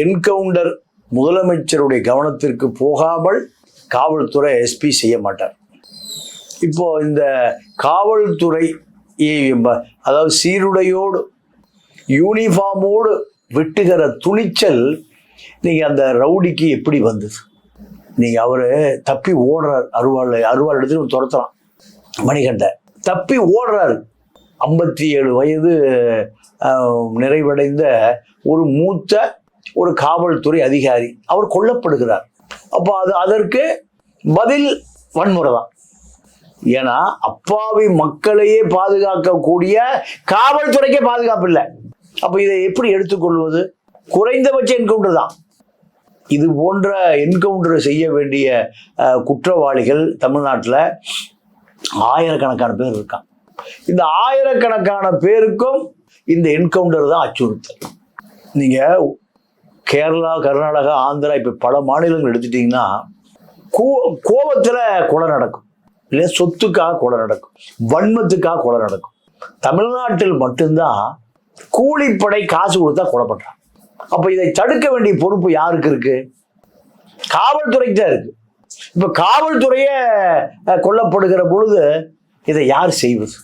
Encounter முதலமைச்சருடைய கவனத்திற்கு போகாமல் காவல்துறை எஸ்பி செய்ய மாட்டார். இப்போ இந்த காவல்துறை அதாவது சீருடையோடு யூனிஃபார்மோடு வெட்டுகிற துணிச்சல் நீங்க அந்த ரவுடிக்கு எப்படி வந்தது? நீங்க அவரு தப்பி ஓடுறார், அருவாள் எடுத்து துரத்துறான். மணிகண்ட தப்பி ஓடுறாரு. 57 வயது நிறைவடைந்த ஒரு மூத்த ஒரு காவல்துறை அதிகாரி அவர் கொல்லப்படுகிறார். அப்போ அதற்கு பதில் வன்முறை தான். ஏன்னா அப்பாவி மக்களையே பாதுகாக்கக்கூடிய காவல்துறைக்கே பாதுகாப்பு இல்லை. அப்போ இதை எப்படி எடுத்துக்கொள்வது? குறைந்தபட்ச என்கவுண்டர் தான். இது போன்ற என்கவுண்டர் செய்ய வேண்டிய குற்றவாளிகள் தமிழ்நாட்டில் ஆயிரக்கணக்கான பேர் இருக்காங்க. இந்த ஆயிரக்கணக்கான பேருக்கும் இந்த என்கவுண்டர் தான் அச்சுறுத்தல். நீங்க கேரளா, கர்நாடகா, ஆந்திரா, இப்ப பல மாநிலங்கள் எடுத்துட்டீங்கன்னா கோபத்துல கொலை நடக்கும், இல்லையா சொத்துக்காக கொலை நடக்கும், வன்மத்துக்காக கொலை நடக்கும். தமிழ்நாட்டில் மட்டும்தான் கூலிப்படை காசு கொடுத்தா கொலை பண்றாங்க. அப்ப இதை தடுக்க வேண்டிய பொறுப்பு யாருக்கு இருக்கு? காவல்துறைக்கு தான் இருக்கு. இப்ப காவல்துறையே கொல்லப்படுகிற பொழுது இதை யார் செய்வது?